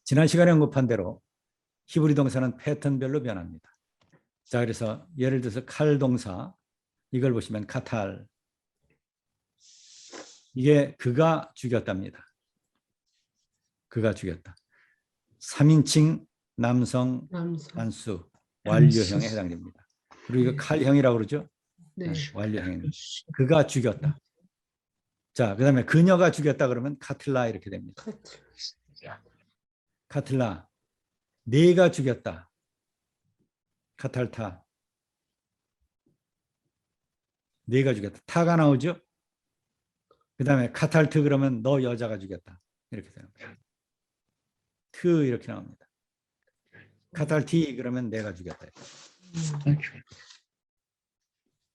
지난 시간에 언급한 대로 히브리 동사는 패턴별로 변합니다. 자, 그래서 예를 들어서 칼 동사 이걸 보시면 카탈, 이게 그가 죽였답니다. 그가 죽였다. 3인칭 남성 단수 완료형에 해당됩니다. 그리고 이거 칼형이라고 그러죠? 네. 완료형. 그가 죽였다. 자, 그 다음에 그녀가 죽였다 그러면 카틀라 이렇게 됩니다. 카틀라. 내가 죽였다. 카탈타. 내가 죽였다. 타가 나오죠? 그 다음에 카탈트 그러면 너 여자가 죽였다. 이렇게 됩니다. 트 이렇게 나옵니다. 카탈티 그러면 내가 죽였다.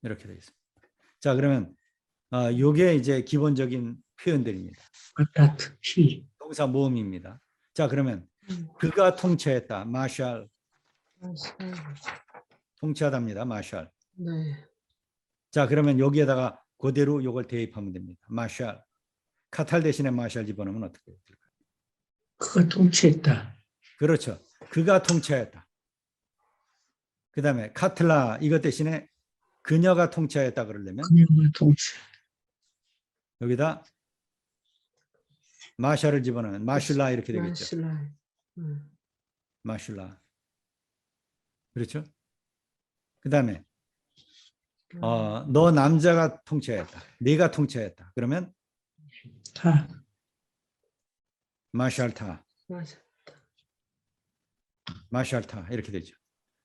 이렇게 되어 있습니다. 자, 그러면 요게 이제 기본적인 표현들입니다. 동사 모음입니다. 자, 그러면 그가 통치했다. 마샬. 통치하답니다. 마샬. 네. 자, 그러면 여기에다가 그대로 요걸 대입하면 됩니다. 마샬. 카탈 대신에 마샬 집어넣으면 어떻게 될까요? 그가 통치했다. 그렇죠. 그가 통치했다. 그 다음에 카틀라 이것 대신에 그녀가 통치했다 그러려면 그녀가 통치. 여기다 마샬을 집어넣으면 마슐라 이렇게 되겠죠. 마슐라. 그렇죠? 그 다음에 너 남자가 통치했다. 네가 통치했다. 그러면 타. 마샬타. 마샬타 이렇게 되죠.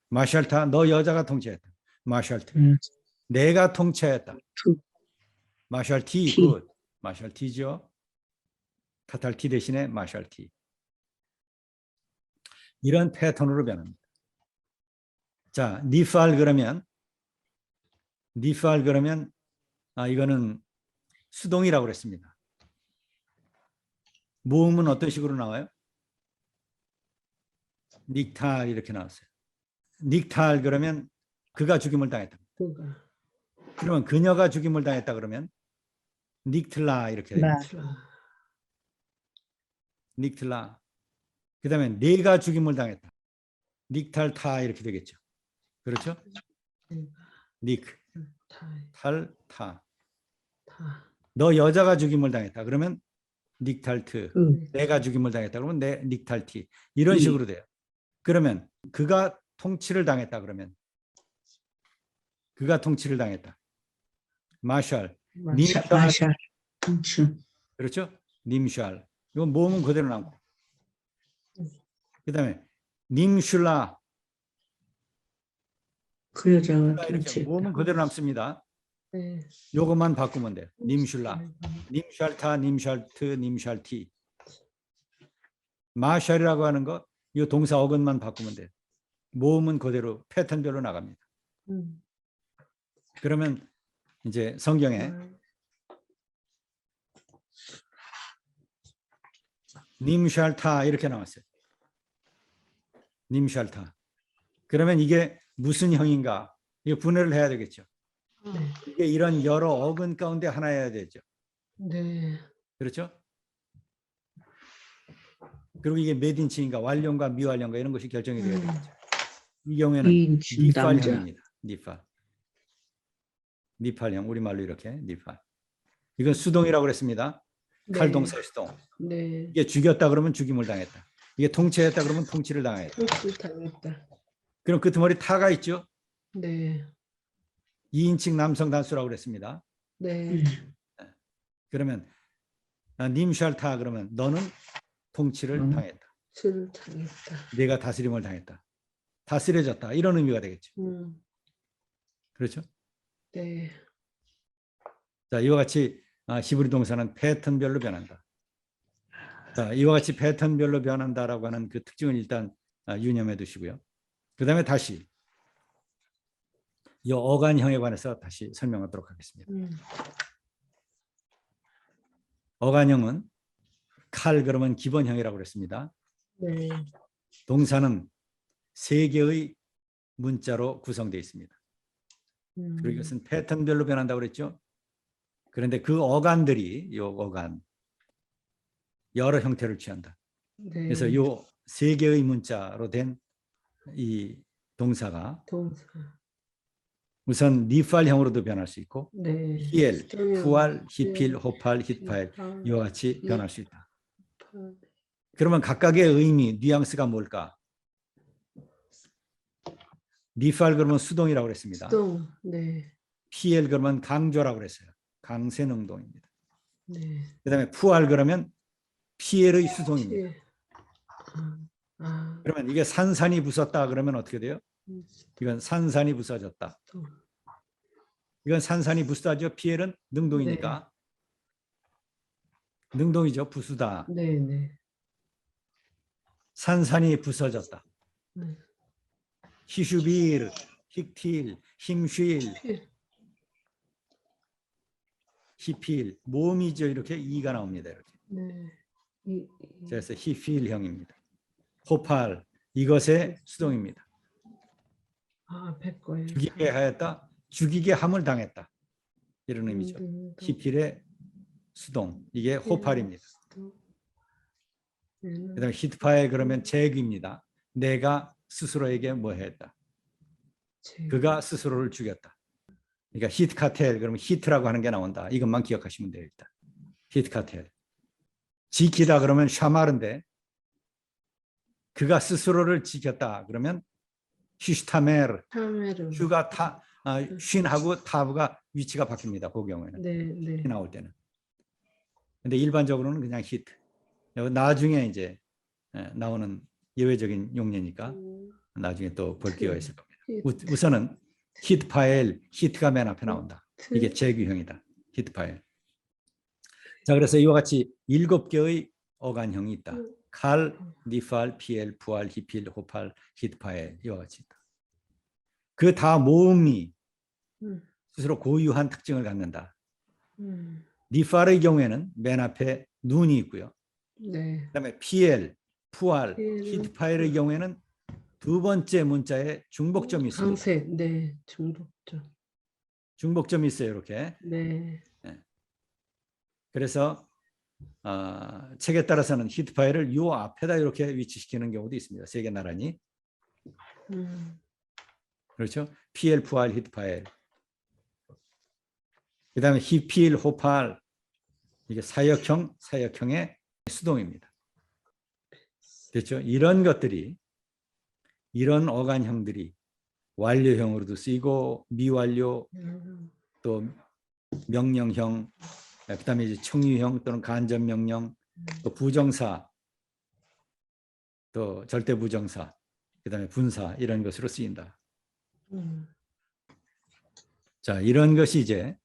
마샬타 너 여자가 통치했다. 마샬트. 내가 통치했다. 마샬티 굿. 마샬티죠. 카탈티 대신에 마샬티. 이런 패턴으로 변합니다. 자, 니팔 그러면 이거는 수동이라고 그랬습니다. 모음은 어떤 식으로 나와요? 닉탈 이렇게 나왔어요. 닉탈 그러면 그가 죽임을 당했다. 그러면 그녀가 죽임을 당했다 그러면 닉틀라 이렇게 됩니다. 닉틀라. 그 다음에 내가 죽임을 당했다. 닉탈타 이렇게 되겠죠. 그렇죠? 닉, 탈, 타. 너 여자가 죽임을 당했다. 그러면 닉탈트. 내가 죽임을 당했다. 그러면 내 닉탈티. 이런 식으로 돼요. 그러면 그가 통치를 당했다. 그러면 그가 통치를 당했다. 마샬. 마샬. 통치. 그렇죠? 님샬. 이건 모음은 그대로 남고. 그 다음에 님슐라. 그 여자가 이렇게 통치했다. 모음은 그대로 남습니다. 요것만 바꾸면 돼요. 님슐라. 님샬타, 님샬트, 님샬티. 마샬이라고 하는 거, 이 동사 어근만 바꾸면 돼요. 모음은 그대로 패턴별로 나갑니다. 그러면 이제 성경에 님샬타 이렇게 나왔어요. 님샬타. 그러면 이게 무슨 형인가? 이거 분해를 해야 되겠죠. 이게 이런 여러 어근 가운데 하나여야 되죠. 네. 그렇죠? 그리고 이게 몇 인칭인가, 완료인가 미완료인가 이런 것이 결정이 되어야 되겠죠. 이 경우에는 니팔형입니다. 니팔. 니팔형, 우리말로 이렇게 니팔. 이건 수동이라고 그랬습니다. 네. 칼동사 수동. 네. 이게 죽였다 그러면 죽임을 당했다. 이게 통치했다 그러면 통치를 당했다. 통치를 당했다. 그럼 끄트머리 타가 있죠? 네. 2인칭 남성 단수라고 그랬습니다. 네. 그러면 님샬타 그러면 너는 통치를 당했다. 통치를 당했다. 내가 다스림을 당했다. 다스려졌다. 이런 의미가 되겠죠. 그렇죠? 네. 자, 이와 같이 히브리 동사는 패턴별로 변한다. 자, 이와 같이 패턴별로 변한다라고 하는 그 특징을 일단 유념해 두시고요. 그 다음에 다시 이 어간형에 관해서 다시 설명하도록 하겠습니다. 어간형은 칼 그러면 기본형이라고 그랬습니다. 네. 동사는 3개의 문자로 구성되어 있습니다. 그리고 이것은 패턴별로 변한다고 그랬죠. 그런데 그 어간들이 이 어간 여러 형태를 취한다. 네. 그래서 이 세 개의 문자로 된 이 동사가 동사. 우선 니팔형으로도 변할 수 있고 네. 히엘, 수동형. 푸알, 히필, 히엘, 호팔, 히트파엘 히팔, 이와 같이 변할 수 있다. 히팔. 그러면 각각의 의미, 뉘앙스가 뭘까? 니팔 그러면 수동이라고 그랬습니다. 수동. 네. 피엘 그러면 강조라고 그랬어요. 강세 능동입니다. 네. 그다음에 푸알 그러면 피엘의 수동입니다. 피. 아. 그러면 이게 산산이 부쉈다 그러면 어떻게 돼요? 이건 산산이 부서졌다. 수동. 이건 산산이 부수다죠. 피엘은 능동이니까. 능동이죠. 부수다. 네, 네. 산산이 부서졌다. 네. 히슈빌, 힉틸, 힘쉴, 피. 히필, 모음이죠. 이렇게 이가 나옵니다. 이렇게. 네. 그래서 히필형입니다. 호팔, 이것의 수동입니다. 아, 배 거예요. 죽이게 하였다. 죽이게 함을 당했다. 이런 의미죠. 히필의 수동. 이게 호팔입니다. 그다음에 히트파에 그러면 제귀입니다. 내가 스스로에게 뭐 했다. 그가 스스로를 죽였다. 그러니까 히트 카텔 그러면 히트라고 하는 게 나온다. 이것만 기억하시면 돼요. 일단 히트 카텔. 지키다 그러면 샤마르인데 그가 스스로를 지켰다. 그러면 슈타메르. 타메르. 슈가 쉰하고 타브가 위치가 바뀝니다. 그 경우에는 네, 네. 나올 때는. 근데 일반적으로는 그냥 히트. 나중에 이제 나오는 예외적인 용례니까 나중에 또 볼 기회가 있을 겁니다. 우선은 히트 파일, 히트가 맨 앞에 나온다. 이게 제규형이다. 히트 파일. 자, 그래서 이와 같이 7개의 어간형이 있다. 칼, 니팔, 피엘, 부알, 히필, 호팔, 히트 파일 이와 같이 있다. 그 다 모음이 스스로 고유한 특징을 갖는다. 니팔의 경우에는 맨 앞에 눈이 있고요. 네. 그다음에 피엘, 푸알, 히트파일의 경우에는 두 번째 문자에 중복점이 있습니다. 강세. 네. 중복점. 중복점이 있어요. 이렇게. 네. 그래서 책에 따라서는 히트파일을 요 앞에다 이렇게 위치시키는 경우도 있습니다. 세 개 나란히. 그렇죠? 피엘, 푸알, 히트파일. 그다음에 히필, 호팔. 이게 사역형의 수동입니다. 됐죠? 이런 것들이 이런 어간형들이 완료형으로도 쓰이고 미완료 또 명령형 그다음에 이제 청유형 또는 간접명령 또 부정사 또 절대부정사 그다음에 분사 이런 것으로 쓰인다. 자, 이런 것이 이제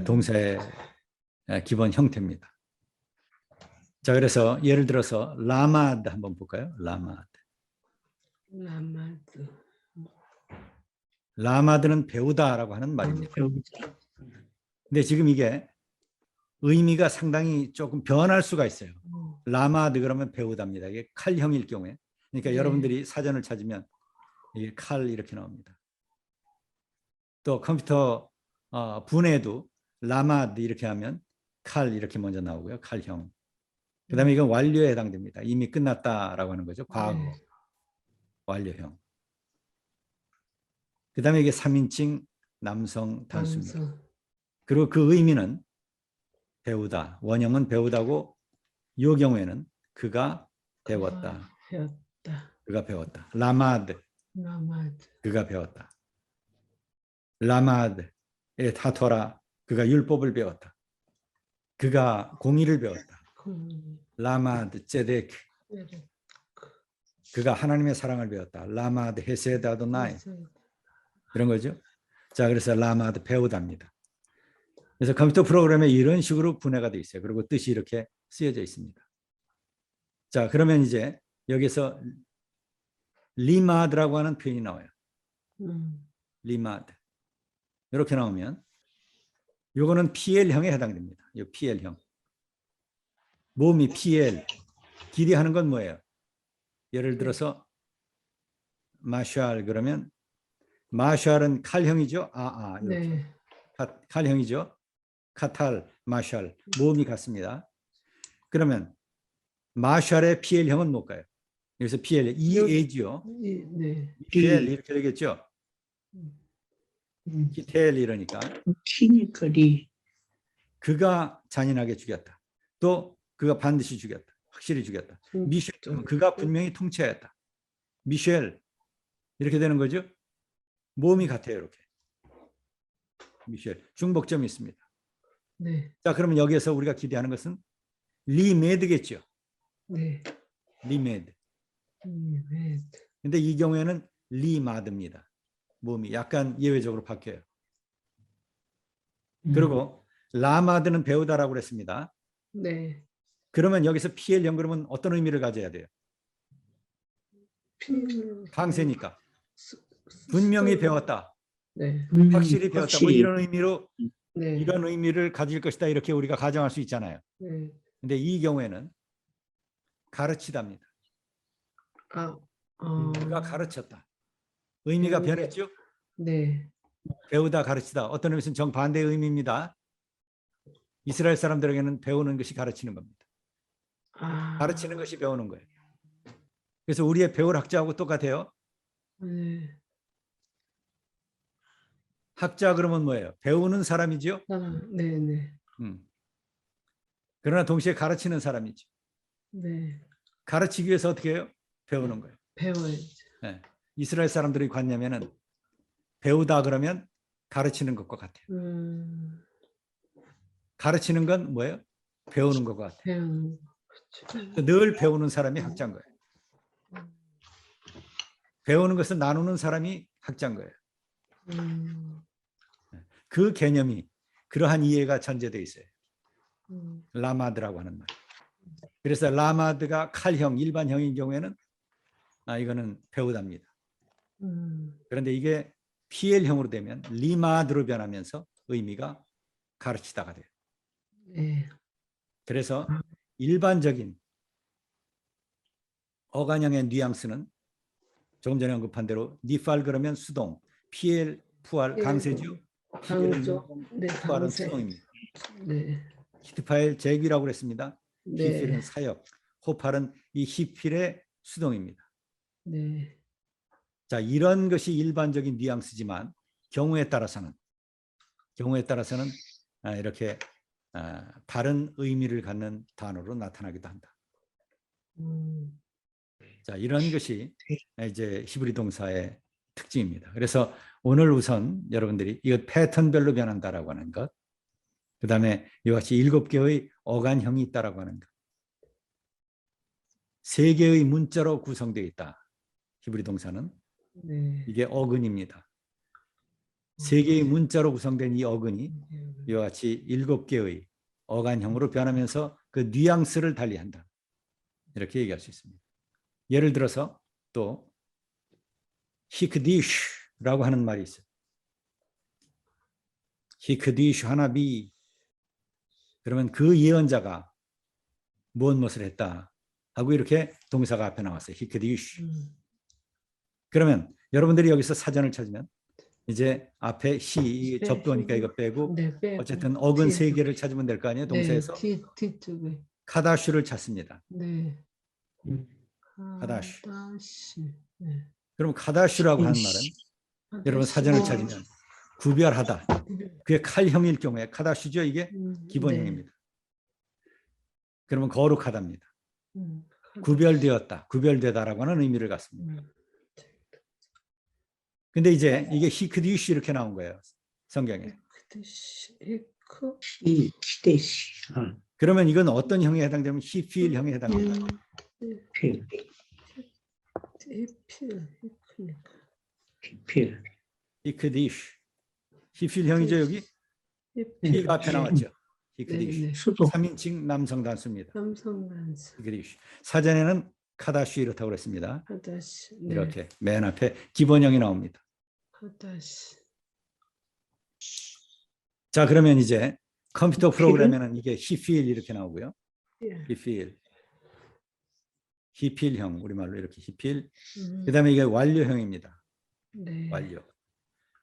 동사의 기본 형태입니다. 자, 그래서 예를 들어서 라마드 한번 볼까요? 라마드. 라마드. 라마드는 배우다라고 하는 말입니다. 근데 지금 이게 의미가 상당히 조금 변할 수가 있어요. 라마드 그러면 배우답니다. 이게 칼형일 경우에. 그러니까 네. 여러분들이 사전을 찾으면 이게 칼 이렇게 나옵니다. 또 컴퓨터 분해도 라마드 이렇게 하면 칼 이렇게 먼저 나오고요. 칼형. 그다음에 이건 완료에 해당됩니다. 이미 끝났다라고 하는 거죠. 과거. 네. 완료형. 그다음에 이게 3인칭 남성 단수입니다. 남성. 그리고 그 의미는 배우다. 원형은 배우다고 이 경우에는 그가 배웠다. 배웠다. 그가 배웠다. 라마드. 라마드. 그가 배웠다. 라마드. 타토라. 그가 율법을 배웠다. 그가 공의를 배웠다. 라마드 제데크. 그가 하나님의 사랑을 배웠다. 라마드 헤세드 아도나이. 이런 거죠. 자, 그래서 라마드 배우답니다. 그래서 컴퓨터 프로그램에 이런 식으로 분해가 되어 있어요. 그리고 뜻이 이렇게 쓰여져 있습니다. 자, 그러면 이제 여기서 리마드라고 하는 표현이 나와요. 리마드. 이렇게 나오면 요거는 PL형에 해당됩니다. 이 PL형. 몸이 PL. 길이 하는 건 뭐예요? 예를 들어서 마샬 그러면 마샬은 칼형이죠. 이렇게. 네. 칼형이죠. 카탈, 마샬, 모음이 같습니다. 그러면 마샬의 PL형은 뭘까요? 여기서 PL, EA지요. 네. PL 이렇게 되겠죠. 음. 히텔 이러니까 티니까 리. 그가 잔인하게 죽였다. 또 그가 반드시 죽였다. 확실히 죽였다. 미셸, 그가 분명히 통치하였다. 미셸 이렇게 되는 거죠. 모음이 같아요. 이렇게. 미셸 중복점이 있습니다. 네. 자, 그러면 여기에서 우리가 기대하는 것은 리메드겠죠. 네. 리메드. 네. 근데 이 경우에는 리마드입니다. 모음이 약간 예외적으로 바뀌어요. 그리고 라마드는 배우다라고 그랬습니다. 네. 그러면 여기서 PL 연결은 어떤 의미를 가져야 돼요? 강세니까. 분명히 배웠다. 네. 확실히 배웠다. 뭐 이런 의미로 네. 이런 의미를 가질 것이다. 이렇게 우리가 가정할 수 있잖아요. 네. 근데 이 경우에는 가르치다입니다. 그가 가르쳤다. 의미가 네. 변했죠? 네. 배우다 가르치다. 어떤 의미에서는 정반대의 의미입니다. 이스라엘 사람들에게는 배우는 것이 가르치는 겁니다. 가르치는 것이 배우는 거예요. 그래서 우리의 배울 학자하고 똑같아요. 네. 학자 그러면 뭐예요? 배우는 사람이지요. 네, 네. 그러나 동시에 가르치는 사람이죠. 네. 가르치기 위해서 어떻게 해요? 배우는 거예요. 배워야죠. 네. 이스라엘 사람들의 관념에는 배우다 그러면 가르치는 것과 같아요. 가르치는 건 뭐예요? 배우는 것과 같아요. 배우는 거. 늘 배우는 사람이 학자인 거예요. 배우는 것을 나누는 사람이 학자인 거예요. 그 개념이 그러한 이해가 전제되어 있어요. 라마드라고 하는 말. 그래서 라마드가 칼형, 일반형인 경우에는 이거는 배우답니다. 그런데 이게 PL형으로 되면 리마드로 변하면서 의미가 가르치다가 돼요. 네. 그래서 일반적인 어간형의 뉘앙스는 조금 전에 언급한 대로 니팔 그러면 수동, PL 푸알 강세죠. 강조. 네, 푸알은 강세. 수동입니다. 네. 히트파일 제귀라고 그랬습니다. 네. 히필은 사역, 호팔은 이 히필의 수동입니다. 네. 자, 이런 것이 일반적인 뉘앙스지만 경우에 따라서는 이렇게 다른 의미를 갖는 단어로 나타나기도 한다. 자, 이런 것이 이제 히브리 동사의 특징입니다. 그래서 오늘 우선 여러분들이 이거 패턴별로 변한다라고 하는 것, 그 다음에 이와 같이 7개의 어간형이 있다라고 하는 것, 3개의 문자로 구성되어 있다. 히브리 동사는 네. 이게 어근입니다. 3개의 문자로 구성된 이 어근이 이와 같이 7개의 어간형으로 변하면서 그 뉘앙스를 달리한다. 이렇게 얘기할 수 있습니다. 예를 들어서 또 히크디슈라고 하는 말이 있어요. 히크디슈 하나비. 그러면 그 예언자가 무엇을 했다 하고 이렇게 동사가 앞에 나왔어요. 히크디슈. 그러면 여러분들이 여기서 사전을 찾으면 이제 앞에 히 접두니까 이거 빼고 네, 빼고. 어쨌든 어근 3개를 찾으면 될 거 아니에요. 동사에서 네, 뒤쪽에. 카다슈를 찾습니다. 네. 카다슈. 네. 그럼 카다슈라고 하는 말은 여러분 사전을 찾으면 구별하다. 그게 칼형일 경우에 카다슈죠. 이게 기본형입니다. 그러면 거룩하답니다. 구별되었다, 구별되다라고 하는 의미를 갖습니다. 근데 이제 이게 히크디슈 이렇게 나온 거예요. 성경에. 그러면 이건 어떤 형에 해당되면 히필형에 해당된다. 히크디슈. 히필형이죠. 여기 히가 앞에 나왔죠. 히크디슈. 3인칭 남성 단수입니다. 남성 단수. 히크디슈. 사전에는 카다슈 이렇다고 그랬습니다. 카다시. 네. 이렇게 맨 앞에 기본형이 나옵니다. 카다시. 자, 그러면 이제 컴퓨터 프로그램에는 이게 히필 이렇게 나오고요. 히필. 히필형, 우리말로 이렇게 히필. 그다음에 이게 완료형입니다. 네. 완료.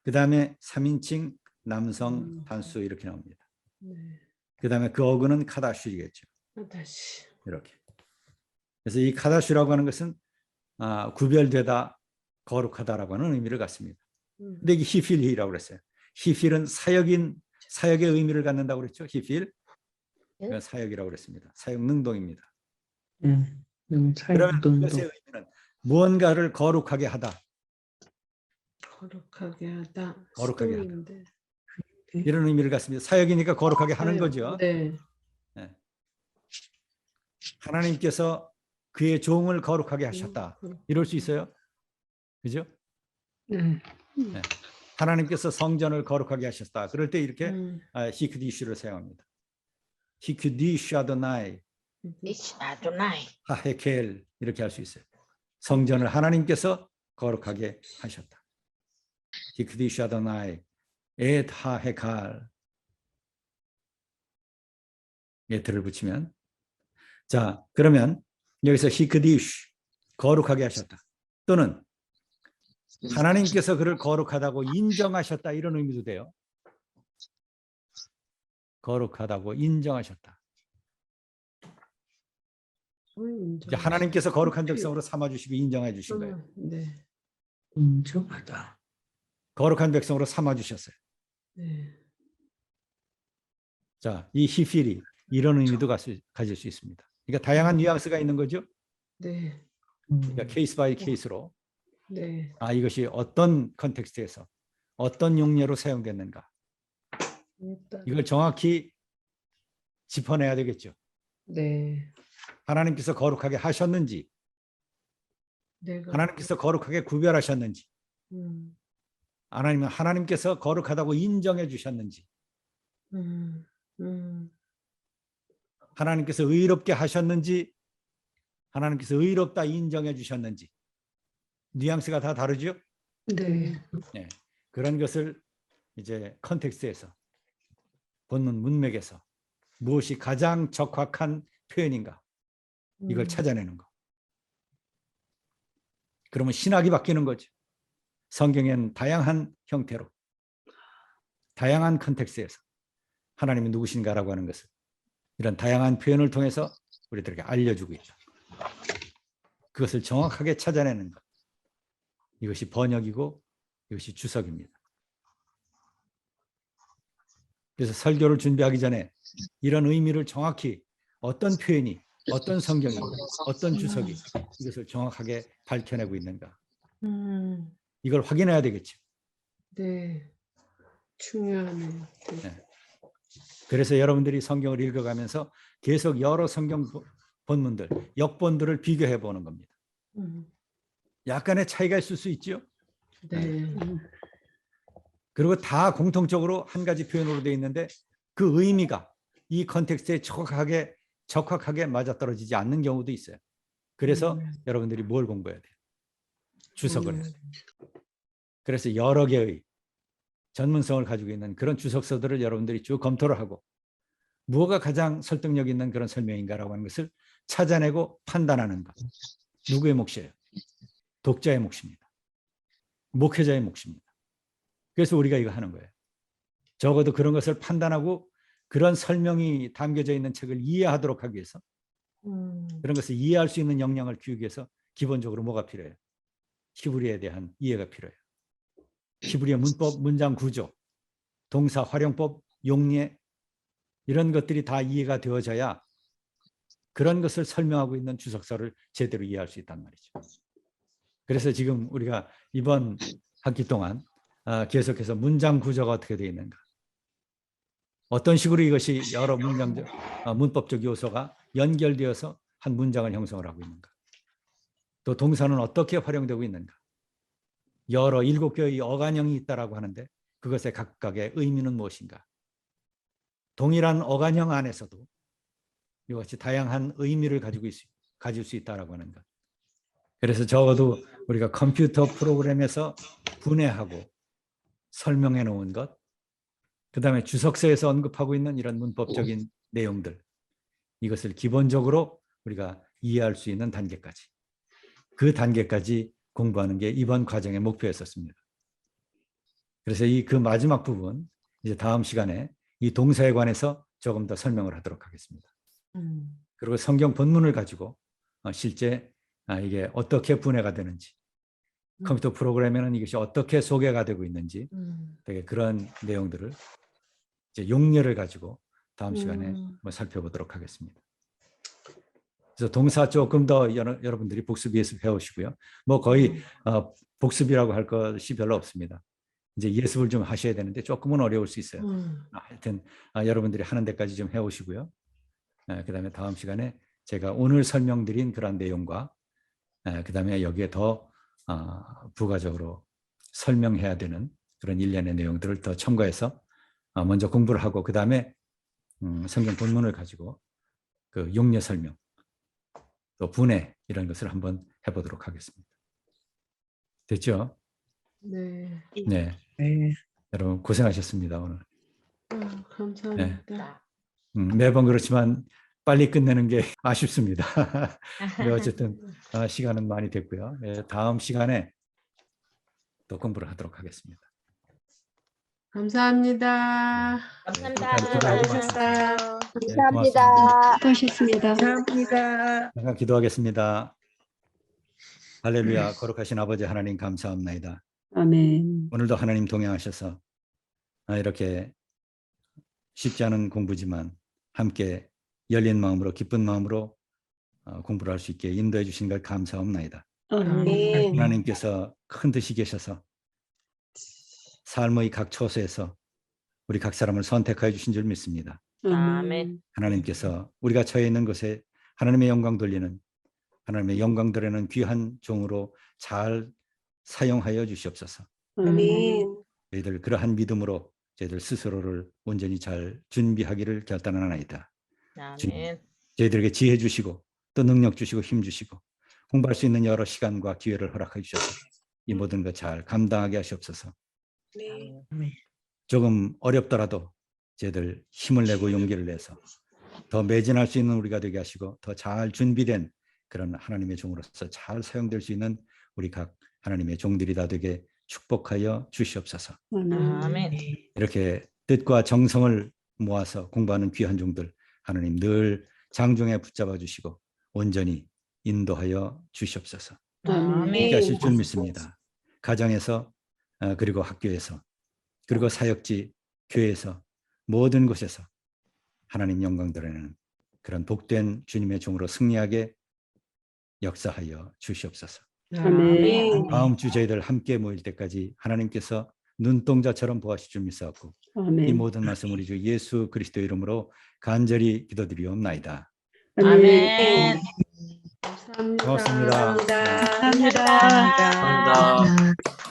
그다음에 3인칭 남성 단수 이렇게 나옵니다. 네. 그다음에 그 어근은 카다슈이겠죠. 카다시. 이렇게. 그래서 이 카다슈라고 하는 것은 구별되다, 거룩하다라고 하는 의미를 갖습니다. 음. 근데 이게 히필이라고 그랬어요. 히필은 사역의 의미를 갖는다고 그랬죠. 히필. 네. 사역이라고 그랬습니다. 사역 능동입니다. 사용 그러면 능동. 이것의 의미는 무언가를 거룩하게 하다. 거룩하게 하다. 거룩하게 하다. 수동인데. 이런 의미를 갖습니다. 사역이니까 거룩하게 하는 거죠. 네. 하나님께서 그의 종을 거룩하게 하셨다. 이럴 수 있어요. 그죠? 네. 하나님께서 성전을 거룩하게 하셨다. 그럴 때 이렇게 히크디슈를 사용합니다. 히크디슈 아도나이 이시 아도나이. 하헤켈 이렇게 할 수 있어요. 성전을 하나님께서 거룩하게 하셨다. 히크디슈 아도나이 엣 하헤칼 에트를 붙이면 자 그러면 여기서 히크디슈 거룩하게 하셨다. 또는 하나님께서 그를 거룩하다고 인정하셨다 이런 의미도 돼요. 거룩하다고 인정하셨다. 이제 하나님께서 거룩한 백성으로 삼아주시고 인정해 주신 거예요. 네. 인정하다. 거룩한 백성으로 삼아주셨어요. 네. 자, 이 히필이 이런 의미도 가질 수 있습니다. 그러니까 다양한 뉘앙스가 있는 거죠. 네. 그러니까 케이스 바이 케이스로 네. 이것이 어떤 컨텍스트에서 어떤 용례로 사용됐는가 일단. 이걸 정확히 짚어내야 되겠죠. 네. 하나님께서 거룩하게 하셨는지 내가. 하나님께서 거룩하게 구별하셨는지 아니면 하나님께서 거룩하다고 인정해 주셨는지 하나님께서 의롭게 하셨는지 하나님께서 의롭다 인정해 주셨는지 뉘앙스가 다 다르죠? 네. 네. 그런 것을 이제 컨텍스트에서 본문 문맥에서 무엇이 가장 적확한 표현인가 이걸 찾아내는 거. 그러면 신학이 바뀌는 거죠. 성경엔 다양한 형태로 다양한 컨텍스트에서 하나님이 누구신가라고 하는 것을 이런 다양한 표현을 통해서 우리들에게 알려주고 있다. 그것을 정확하게 찾아내는 것. 이것이 번역이고 이것이 주석입니다. 그래서 설교를 준비하기 전에 이런 의미를 정확히 어떤 표현이 어떤 성경이 어떤 주석이 이것을 정확하게 밝혀내고 있는가. 이걸 확인해야 되겠죠. 네. 중요하네요. 네. 네. 그래서 여러분들이 성경을 읽어가면서 계속 여러 성경 본문들, 역본들을 비교해 보는 겁니다. 약간의 차이가 있을 수 있죠. 네. 그리고 다 공통적으로 한 가지 표현으로 되어 있는데 그 의미가 이 컨텍스트에 적확하게 맞아떨어지지 않는 경우도 있어요. 그래서 여러분들이 뭘 공부해야 돼요? 주석을. 그래서 여러 개의 전문성을 가지고 있는 그런 주석서들을 여러분들이 쭉 검토를 하고 무엇가 가장 설득력 있는 그런 설명인가라고 하는 것을 찾아내고 판단하는 것. 누구의 몫이에요? 독자의 몫입니다. 목회자의 몫입니다. 그래서 우리가 이거 하는 거예요. 적어도 그런 것을 판단하고 그런 설명이 담겨져 있는 책을 이해하도록 하기 위해서 그런 것을 이해할 수 있는 역량을 키우기 위해서 기본적으로 뭐가 필요해요? 히브리어에 대한 이해가 필요해요. 히브리어 문법, 문장 구조, 동사 활용법, 용례 이런 것들이 다 이해가 되어져야 그런 것을 설명하고 있는 주석서를 제대로 이해할 수 있단 말이죠. 그래서 지금 우리가 이번 학기 동안 계속해서 문장 구조가 어떻게 되어 있는가, 어떤 식으로 이것이 여러 문장적, 문법적 요소가 연결되어서 한 문장을 형성을 하고 있는가, 또 동사는 어떻게 활용되고 있는가, 여러 7개의 어간형이 있다라고 하는데 그것의 각각의 의미는 무엇인가, 동일한 어간형 안에서도 이것이 다양한 의미를 가질 수 있다라고 하는 것. 그래서 적어도 우리가 컴퓨터 프로그램에서 분해하고 설명해 놓은 것, 그 다음에 주석서에서 언급하고 있는 이런 문법적인 내용들, 이것을 기본적으로 우리가 이해할 수 있는 단계까지, 그 단계까지 공부하는 게 이번 과정의 목표였었습니다. 그래서 그 마지막 부분, 이제 다음 시간에 이 동사에 관해서 조금 더 설명을 하도록 하겠습니다. 그리고 성경 본문을 가지고 실제 이게 어떻게 분해가 되는지, 컴퓨터 프로그램에는 이것이 어떻게 소개가 되고 있는지, 되게 그런 내용들을 이제 용례를 가지고 다음 시간에 한번 살펴보도록 하겠습니다. 그래서 동사 조금 더 여러분들이 복습 배우시고요. 뭐 거의 복습이라고 할 것이 별로 없습니다. 이제 예습을 좀 하셔야 되는데 조금은 어려울 수 있어요. 하여튼 여러분들이 하는 데까지 좀 해오시고요. 그다음에 다음 시간에 제가 오늘 설명드린 그런 내용과 그다음에 여기에 더 부가적으로 설명해야 되는 그런 일련의 내용들을 더 첨가해서 먼저 공부를 하고 그다음에 성경 본문을 가지고 그 용례 설명 또 분해 이런 것을 한번 해보도록 하겠습니다. 됐죠? 네. 네. 네. 여러분 고생하셨습니다 오늘. 감사합니다. 매번 그렇지만 빨리 끝내는 게 아쉽습니다. 네, 어쨌든 시간은 많이 됐고요. 다음 시간에 또 공부를 하도록 하겠습니다. 감사합니다. 감사합니다. 수고하셨어요. 네, 감사합니다. 수고하셨습니다. 감사합니다. 잠깐 기도하겠습니다. 할렐루야. 거룩하신 아버지 하나님 감사합니다. 아멘. 오늘도 하나님 동행하셔서 이렇게 쉽지 않은 공부지만 함께 열린 마음으로 기쁜 마음으로 공부를 할 수 있게 인도해 주신 걸 감사합니다. 아멘. 하나님께서 큰 뜻이 계셔서 삶의 각 처소에서 우리 각 사람을 선택하여 주신 줄 믿습니다. 아멘. 하나님께서 우리가 처해 있는 곳에 하나님의 영광 돌리는 하나님의 영광 드리는 귀한 종으로 잘 사용하여 주시옵소서. 아멘. 저희들 그러한 믿음으로 저희들 스스로를 온전히 잘 준비하기를 결단하나이다. 아멘. 저희들에게 지혜 주시고 또 능력 주시고 힘 주시고 공부할 수 있는 여러 시간과 기회를 허락해 주셔서 이 모든 것 잘 감당하게 하시옵소서. 아멘. 조금 어렵더라도 저희들 힘을 내고 용기를 내서 더 매진할 수 있는 우리가 되게 하시고 더 잘 준비된 그런 하나님의 종으로서 잘 사용될 수 있는 우리 각 하나님의 종들이 다 되게 축복하여 주시옵소서. 아멘. 이렇게 뜻과 정성을 모아서 공부하는 귀한 종들 하나님 늘 장중에 붙잡아 주시고 온전히 인도하여 주시옵소서. 아멘. 이렇게 하실 줄 믿습니다. 가정에서 그리고 학교에서 그리고 사역지 교회에서 모든 곳에서 하나님 영광 드리는 그런 복된 주님의 종으로 승리하게 역사하여 주시옵소서. 아멘. 다음 주 저희들 함께 모일 때까지 하나님께서 눈동자처럼 보아주실 줄 믿사옵고 이 아멘. 모든 말씀 우리 주 예수 그리스도 이름으로 간절히 기도드리옵나이다. 아멘. 감사합니다. 고맙습니다. 감사합니다. 감사합니다. 감사합니다.